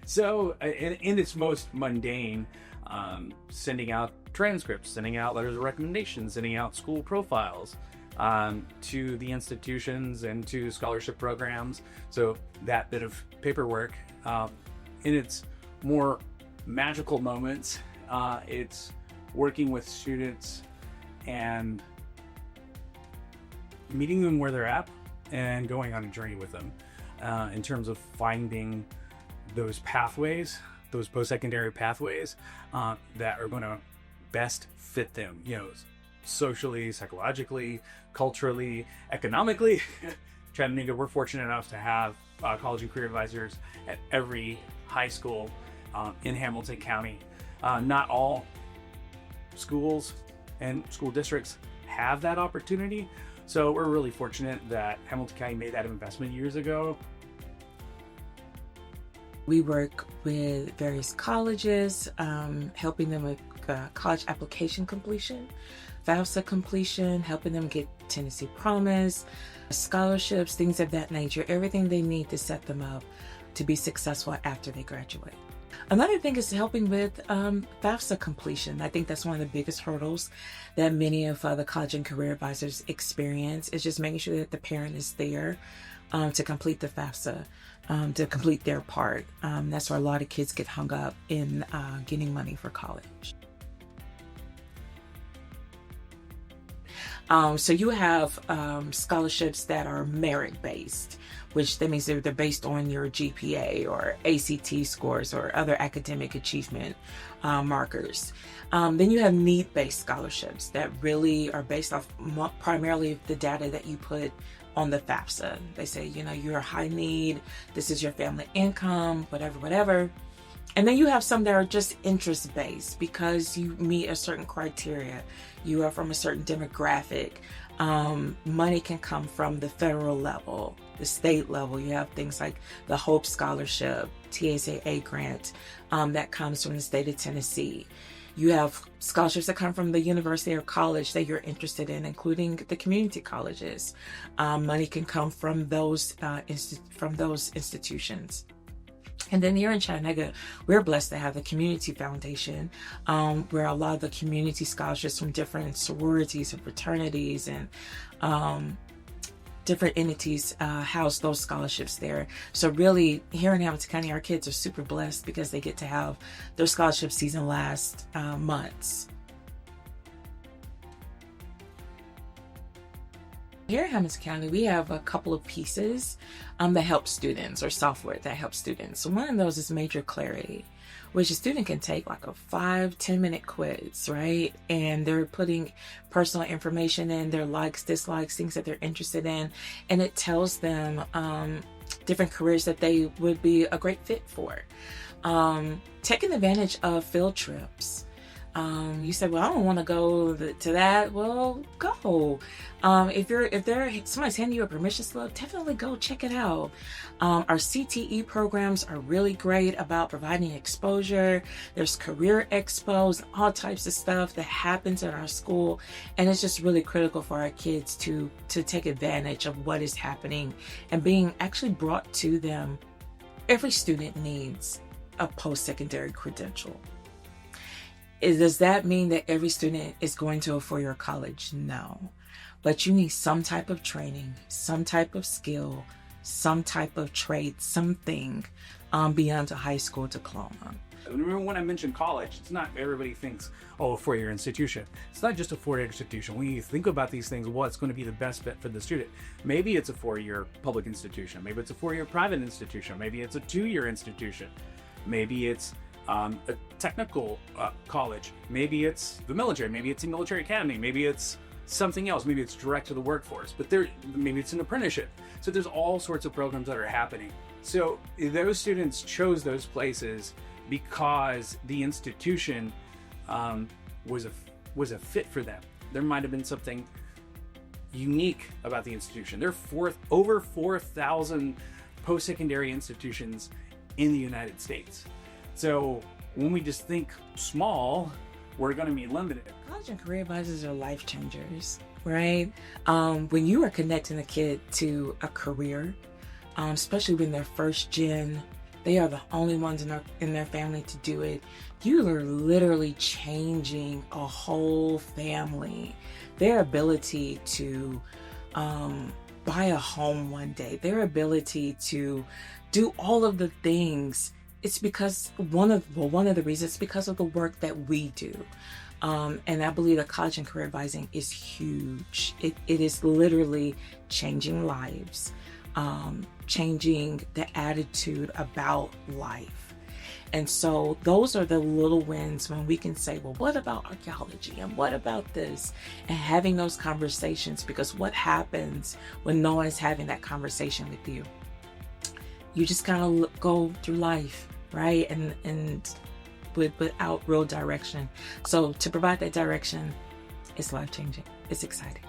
So, in its most mundane, sending out transcripts, sending out letters of recommendation, sending out school profiles to the institutions and to scholarship programs. So that bit of paperwork, in its more magical moments, it's working with students and meeting them where they're at and going on a journey with them in terms of finding those pathways, those post-secondary pathways that are going to best fit them, socially, psychologically, culturally, economically. Chattanooga, we're fortunate enough to have college and career advisors at every high school in Hamilton County. Not all schools and school districts have that opportunity. So we're really fortunate that Hamilton County made that investment years ago. We work with various colleges, helping them with college application completion, FAFSA completion, helping them get Tennessee Promise, scholarships, things of that nature, everything they need to set them up to be successful after they graduate. Another thing is helping with FAFSA completion. I think that's one of the biggest hurdles that many of the college and career advisors experience, is just making sure that the parent is there to complete the FAFSA, to complete their part. That's where a lot of kids get hung up in getting money for college. So you have scholarships that are merit-based, which that means they're based on your GPA or ACT scores or other academic achievement markers. Then you have need-based scholarships that really are based off primarily the data that you put on the FAFSA. They say, you're a high need, this is your family income, whatever. And then you have some that are just interest-based because you meet a certain criteria. You are from a certain demographic. Money can come from the federal level, the state level. You have things like the Hope Scholarship, TSAA grant that comes from the state of Tennessee. You have scholarships that come from the university or college that you're interested in, including the community colleges. Money can come from those institutions. And then here in Chattanooga, we're blessed to have the Community Foundation, where a lot of the community scholarships from different sororities and fraternities and different entities house those scholarships there. So really, here in Hamilton County, our kids are super blessed because they get to have their scholarship season last months. Here in Hamilton County, we have a couple of pieces that help students, or software that helps students. So one of those is Major Clarity, which a student can take like a 5-10 minute quiz, right? And they're putting personal information in, their likes, dislikes, things that they're interested in, and it tells them different careers that they would be a great fit for. Taking advantage of field trips. You said, well, I don't want to go to that. Well, go. If somebody's handing you a permission slip, definitely go check it out. Our CTE programs are really great about providing exposure. There's career expos, all types of stuff that happens in our school. And it's just really critical for our kids to take advantage of what is happening and being actually brought to them. Every student needs a post-secondary credential. Does that mean that every student is going to a four-year college? No. But you need some type of training, some type of skill, some type of trade, something beyond a high school diploma. Remember when I mentioned college, it's not everybody thinks, a four-year institution. It's not just a four-year institution. When you think about these things, what's going to be the best fit for the student? Maybe it's a four-year public institution. Maybe it's a four-year private institution. Maybe it's a two-year institution. Maybe it's a technical college. Maybe it's the military. Maybe it's a military academy. Maybe it's something else. Maybe it's direct to the workforce. But maybe it's an apprenticeship. So there's all sorts of programs that are happening. So those students chose those places because the institution was a fit for them. There might have been something unique about the institution. There are over 4,000 post-secondary institutions in the United States. So when we just think small, we're going to be limited. College and career advisors are life changers, right? When you are connecting a kid to a career, especially when they're first gen they are the only ones in their family to do it. You are literally changing a whole family. Their ability to buy a home one day, their ability to do all of the things, it's because one of the reasons, it's because of the work that we do. And I believe that college and career advising is huge. It is literally changing lives, changing the attitude about life. And so those are the little wins when we can say, well, what about archaeology? And what about this? And having those conversations, because what happens when no one's having that conversation with you? You just kind of go through life, right? And without real direction. So to provide that direction, it's life-changing. It's exciting.